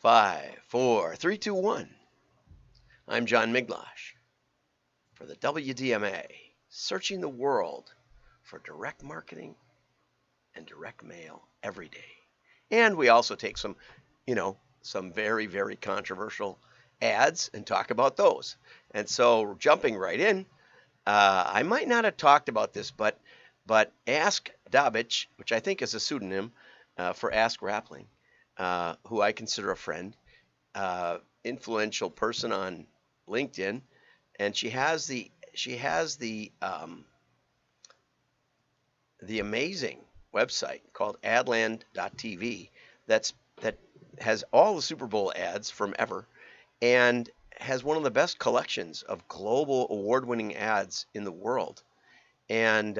5, 4, 3, 2, 1. I'm John Miglash for the WDMA, searching the world for direct marketing and direct mail every day. And we also take some very, very controversial ads and talk about those. And so jumping right in, I might not have talked about this, but Ask Dabich, which I think is a pseudonym for Ask Rappling, who I consider a friend, influential person on LinkedIn, and she has the amazing website called adland.tv that has all the Super Bowl ads from ever and has one of the best collections of global award-winning ads in the world. And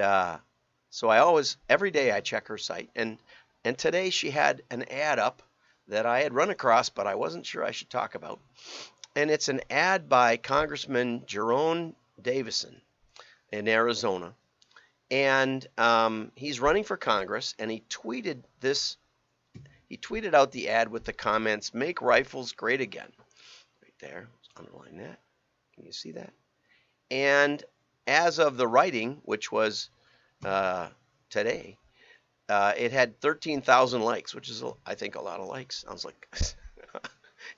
so every day I check her site, and today she had an ad up that I had run across, but I wasn't sure I should talk about. And it's an ad by Congressman Jerome Davison in Arizona. And he's running for Congress, and he tweeted out the ad with the comments, "Make rifles great again." Right there. Let's underline that. Can you see that? And as of the writing, which was today, it had 13,000 likes, which is, I think, a lot of likes. Sounds like if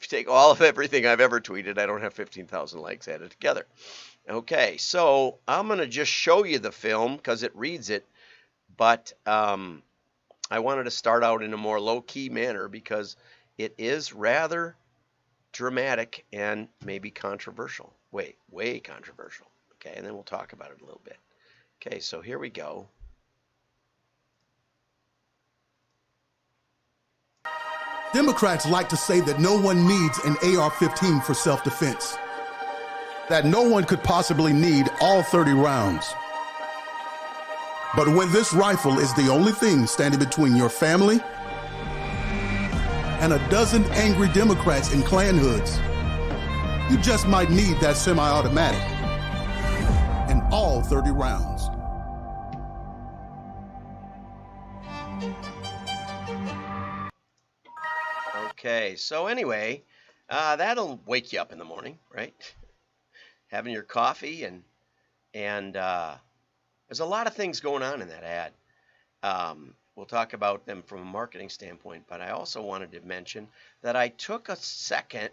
you take all of everything I've ever tweeted, I don't have 15,000 likes added together. Okay, so I'm going to just show you the film because it reads it, but I wanted to start out in a more low-key manner because it is rather dramatic and maybe controversial. Way controversial. Okay, and then we'll talk about it a little bit. Okay, so here we go. Democrats like to say that no one needs an AR-15 for self-defense, that no one could possibly need all 30 rounds. But when this rifle is the only thing standing between your family and a dozen angry Democrats in Klan hoods, you just might need that semi-automatic and all 30 rounds. Okay, so anyway, that'll wake you up in the morning, right? Having your coffee, and there's a lot of things going on in that ad. We'll talk about them from a marketing standpoint, but I also wanted to mention that I took a second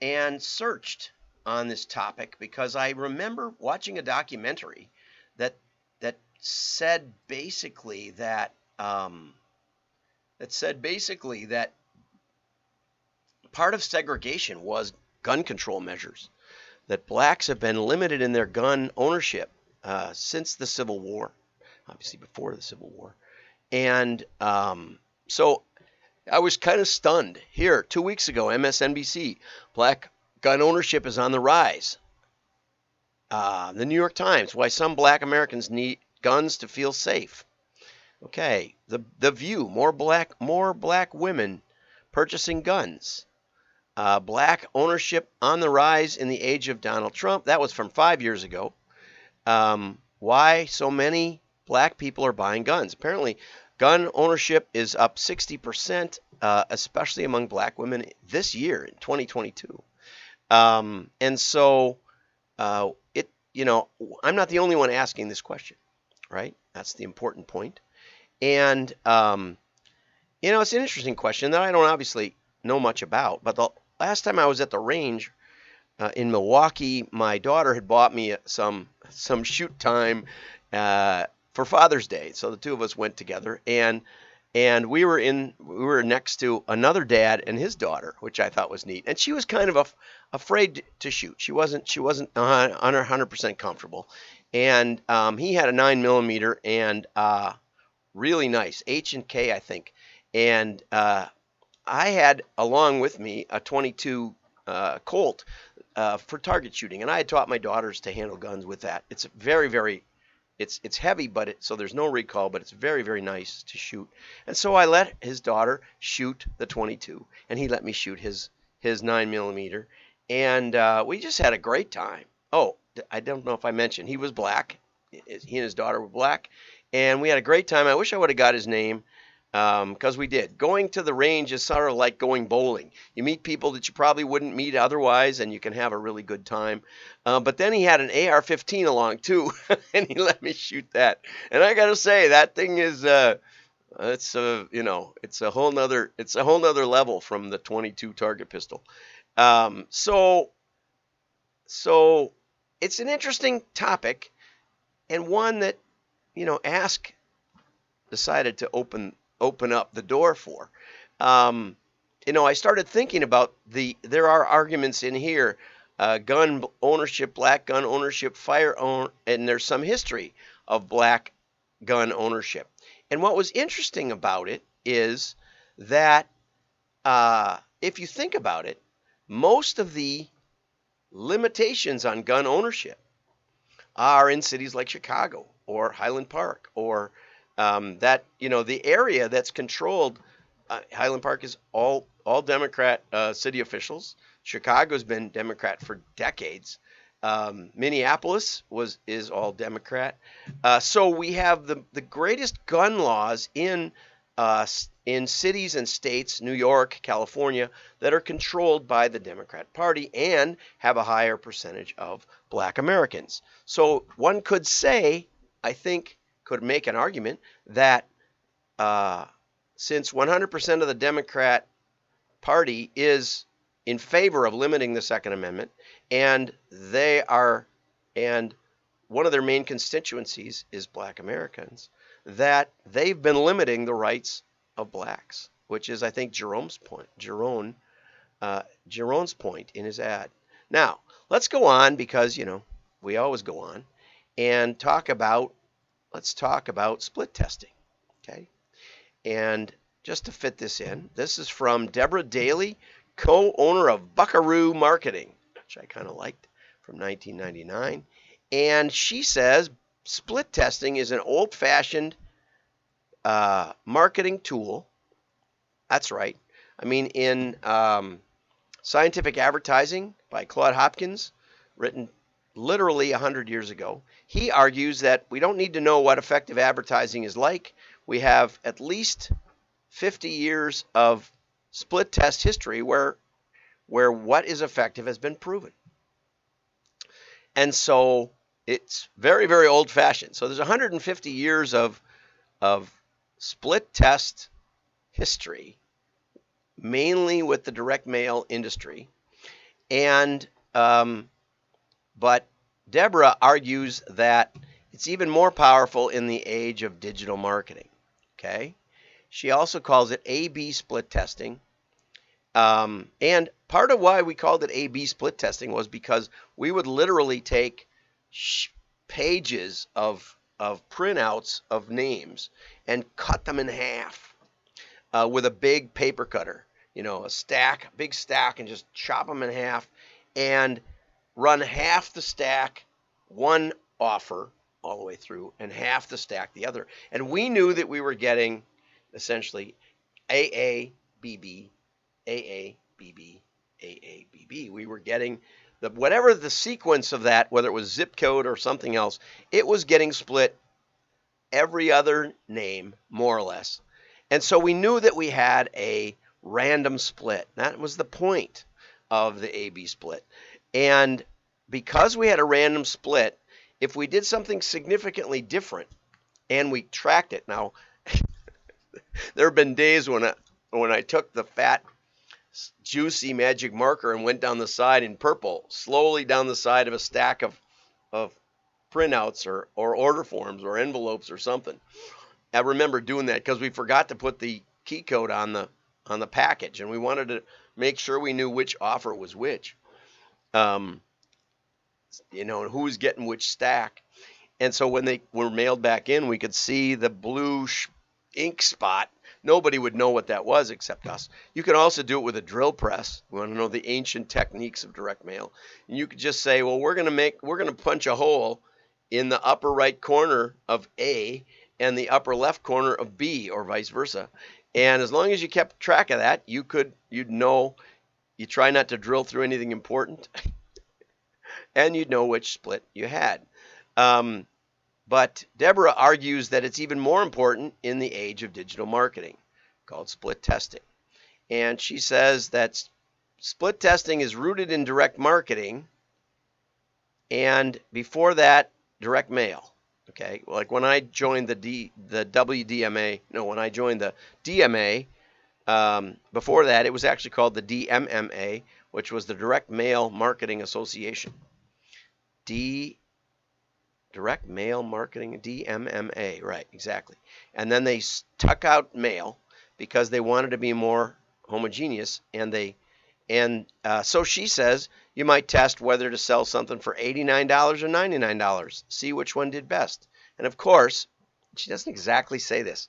and searched on this topic because I remember watching a documentary that said basically that part of segregation was gun control measures, that blacks have been limited in their gun ownership since the Civil War, obviously before the Civil War. And so I was kind of stunned. Here, 2 weeks ago, MSNBC, black gun ownership is on the rise. The New York Times, why some black Americans need guns to feel safe. Okay, the View, more black women purchasing guns. Black ownership on the rise in the age of Donald Trump. That was from 5 years ago. Why so many black people are buying guns. Apparently, gun ownership is up 60%, especially among black women this year in 2022. And so, I'm not the only one asking this question, right? That's the important point. And, it's an interesting question that I don't obviously know much about, but the last time I was at the range in Milwaukee, my daughter had bought me some shoot time for Father's Day. So the two of us went together, and we were next to another dad and his daughter, which I thought was neat. And she was kind of afraid to shoot. She wasn't 100% comfortable. And he had a 9mm and really nice H&K, I think. And I had along with me a 22 Colt for target shooting, and I had taught my daughters to handle guns with that. It's very, very, it's heavy, so there's no recoil, but it's very, very nice to shoot. And so I let his daughter shoot the 22, and he let me shoot his 9mm, and we just had a great time. Oh, I don't know if I mentioned he was black. He and his daughter were black, and we had a great time. I wish I would have got his name. because we did. Going to the range is sort of like going bowling. You meet people that you probably wouldn't meet otherwise, and you can have a really good time. But then he had an AR-15 along too, and he let me shoot that. And I got to say, that thing is it's a whole nother level from the 22 target pistol. So it's an interesting topic, and one that Ask decided to open up the door for. Um, I started thinking about there are arguments in here, gun ownership, black gun ownership, and there's some history of black gun ownership. And what was interesting about it is that if you think about it, most of the limitations on gun ownership are in cities like Chicago or Highland Park, or the area that's controlled. Highland Park is all Democrat city officials. Chicago's been Democrat for decades. Minneapolis is all Democrat. So we have the greatest gun laws in cities and states, New York, California, that are controlled by the Democrat Party and have a higher percentage of black Americans. So one could say, I think, could make an argument that since 100% of the Democrat Party is in favor of limiting the Second Amendment, and and one of their main constituencies is black Americans, that they've been limiting the rights of blacks, which is, I think, Jerome's point in his ad. Now, let's go on, because we always go on, and let's talk about split testing. Okay, and just to fit this in, this is from Deborah Daly, co-owner of Buckaroo Marketing, which I kind of liked, from 1999. And she says split testing is an old-fashioned marketing tool. That's right. I mean, in Scientific Advertising by Claude Hopkins, written literally 100 years ago, he argues that we don't need to know what effective advertising is like. We have at least 50 years of split test history where what is effective has been proven. And so it's very, very old fashioned. So there's 150 years of split test history, mainly with the direct mail industry. And but Deborah argues that it's even more powerful in the age of digital marketing. Okay, she also calls it A/B split testing. And part of why we called it A/B split testing was because we would literally take pages of printouts of names and cut them in half with a big paper cutter, a big stack, and just chop them in half and run half the stack one offer all the way through and half the stack the other. And we knew that we were getting essentially AABB, AABB, AABB. We were getting whatever the sequence of that, whether it was zip code or something else, it was getting split every other name, more or less. And so we knew that we had a random split. That was the point of the A/B split. And because we had a random split, if we did something significantly different and we tracked it. Now, there have been days when I took the fat, juicy magic marker and went down the side in purple, slowly down the side of a stack of printouts or order forms or envelopes or something. I remember doing that because we forgot to put the key code on the package, and we wanted to make sure we knew which offer was which, and who was getting which stack. And so when they were mailed back in, we could see the blue ink spot. Nobody would know what that was except us. You can also do it with a drill press. We want to know the ancient techniques of direct mail. And you could just say, well, we're going to punch a hole in the upper right corner of A and the upper left corner of B, or vice versa. And as long as you kept track of that, you'd know. You try not to drill through anything important, and you'd know which split you had. But Deborah argues that it's even more important in the age of digital marketing. called split testing. And she says that split testing is rooted in direct marketing, and before that, direct mail. Okay, like when I joined the WDMA, no, when I joined the DMA, before that, it was actually called the DMMA, which was the Direct Mail Marketing Association. Direct Mail Marketing, DMMA, right, exactly. And then they tuck out mail because they wanted to be more homogeneous, so she says you might test whether to sell something for $89 or $99. See which one did best. And of course, she doesn't exactly say this.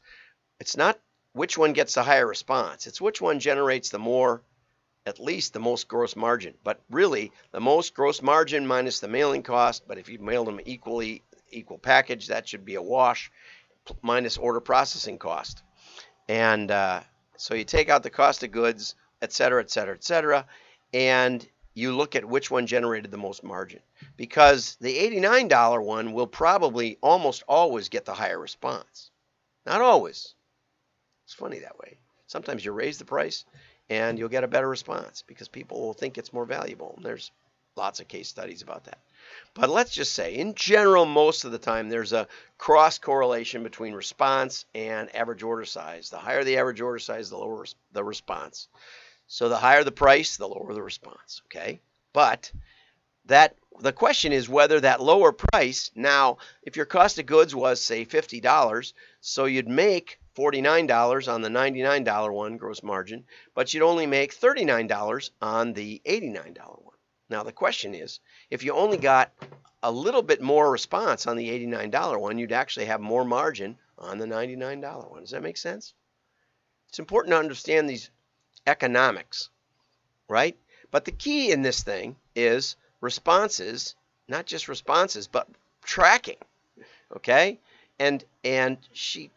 It's not which one gets the higher response. It's which one generates at least the most gross margin. But really, the most gross margin minus the mailing cost. But if you mailed them equal package, that should be a wash, minus order processing cost. And so you take out the cost of goods, et cetera, et cetera, et cetera, and you look at which one generated the most margin. Because the $89 one will probably almost always get the higher response. Not always. It's funny that way. Sometimes you raise the price and you'll get a better response because people will think it's more valuable. And there's lots of case studies about that. But let's just say, in general, most of the time, there's a cross correlation between response and average order size. The higher the average order size, the lower the response. So the higher the price, the lower the response. Okay, but the question is whether that lower price, now, if your cost of goods was, say, $50, so you'd make $49 on the $99 one, gross margin, but you'd only make $39 on the $89 one. Now, the question is, if you only got a little bit more response on the $89 one, you'd actually have more margin on the $99 one. Does that make sense? It's important to understand these economics, right? But the key in this thing is responses, not just responses, but tracking, okay? And she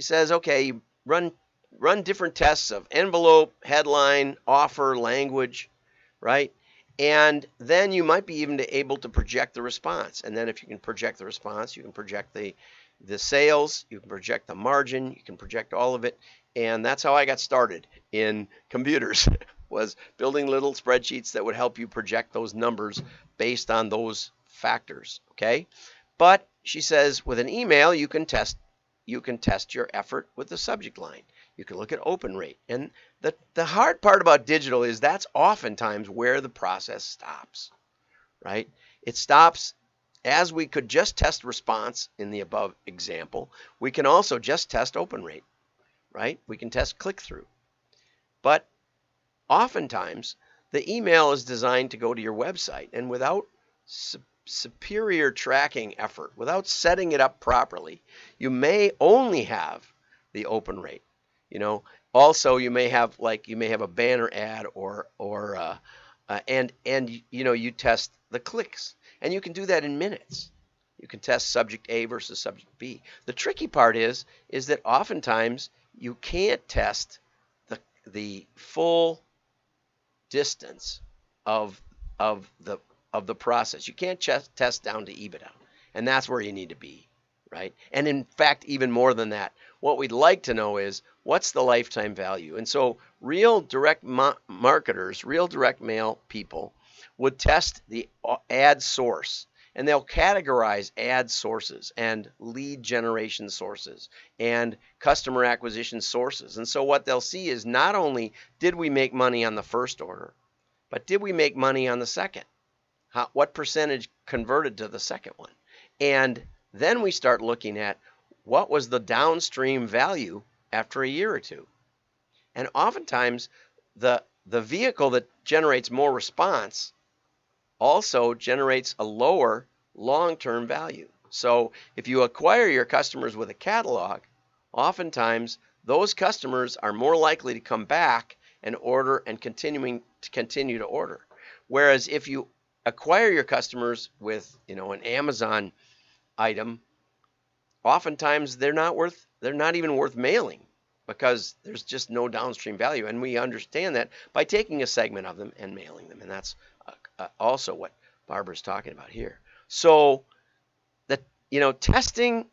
says, okay, you run different tests of envelope, headline, offer, language, right? And then you might be even able to project the response. And then if you can project the response, you can project the sales, you can project the margin, you can project all of it. And that's how I got started in computers, was building little spreadsheets that would help you project those numbers based on those factors, okay? But she says with an email, you can test your effort with the subject line. You can look at open rate. And the hard part about digital is that's oftentimes where the process stops, right? It stops. As we could just test response in the above example, we can also just test open rate, right? We can test click-through. But oftentimes, the email is designed to go to your website, and without superior tracking effort, without setting it up properly, you may only have the open rate. Also you may have a banner ad and you test the clicks, and you can do that in minutes. You can test subject A versus subject B. The tricky part is that oftentimes you can't test the full distance of the process. You can't test down to EBITDA, and that's where you need to be, right? And in fact, even more than that, what we'd like to know is what's the lifetime value. And so real direct marketers, real direct mail people would test the ad source, and they'll categorize ad sources and lead generation sources and customer acquisition sources. And so what they'll see is not only did we make money on the first order, but did we make money on the second? What percentage converted to the second one? And then we start looking at what was the downstream value after a year or two. And oftentimes the vehicle that generates more response also generates a lower long-term value. So if you acquire your customers with a catalog, oftentimes those customers are more likely to come back and order and continue to order. Whereas if you acquire your customers with, an Amazon item, oftentimes they're not even worth mailing because there's just no downstream value. And we understand that by taking a segment of them and mailing them. And that's also what Barbara's talking about here. So testing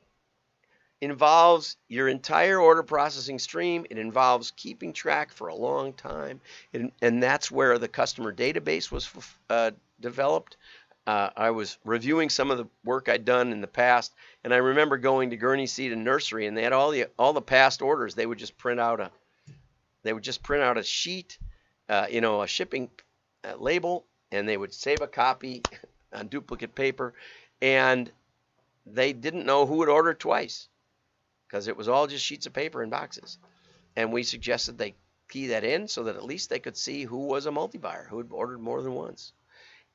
involves your entire order processing stream. It involves keeping track for a long time. And that's where the customer database was developed. I was reviewing some of the work I'd done in the past, and I remember going to Gurney Seed and Nursery, and they had all the past orders. They would just print out a sheet, a shipping label, and they would save a copy on duplicate paper, and they didn't know who had ordered twice because it was all just sheets of paper and boxes. And we suggested they key that in so that at least they could see who was a multi-buyer, who had ordered more than once.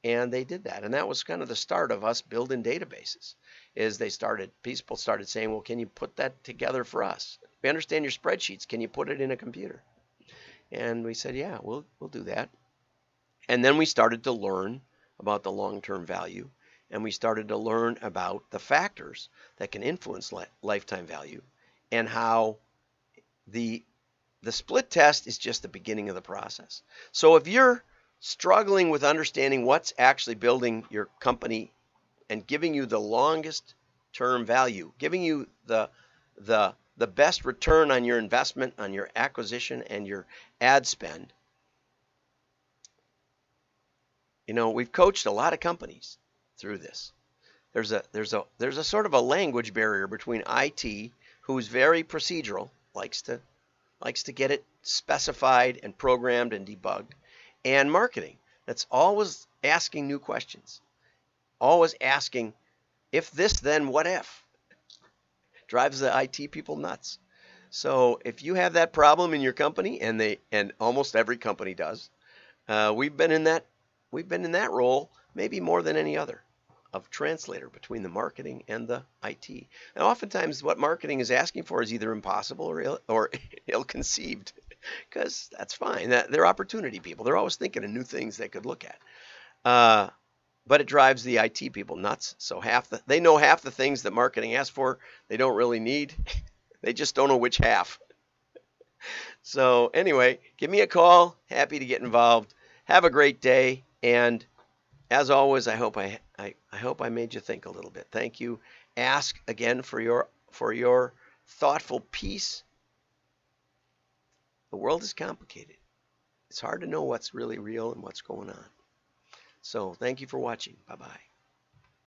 And they did that. And that was kind of the start of us building databases. People started saying, well, can you put that together for us? We understand your spreadsheets. Can you put it in a computer? And we said, yeah, we'll do that. And then we started to learn about the long-term value, and we started to learn about the factors that can influence lifetime value, and how the split test is just the beginning of the process. So if you're struggling with understanding what's actually building your company and giving you the longest term value, giving you the best return on your investment, on your acquisition and your ad spend, we've coached a lot of companies through this. There's a sort of a language barrier between IT, who's very procedural, likes to get it specified and programmed and debugged, and marketing, that's always asking new questions, always asking, if this, then what if? Drives the IT people nuts. So if you have that problem in your company, and almost every company does, we've been in that role maybe more than any other, of translator between the marketing and the IT. And oftentimes what marketing is asking for is either impossible or ill-conceived, because that's fine. They're opportunity people. They're always thinking of new things they could look at. But it drives the IT people nuts. So they know half the things that marketing asks for they don't really need. They just don't know which half. So anyway, give me a call. Happy to get involved. Have a great day. And as always, I hope I made you think a little bit. Thank you. Ask again for your thoughtful piece. The world is complicated. It's hard to know what's really real and what's going on. So thank you for watching. Bye-bye.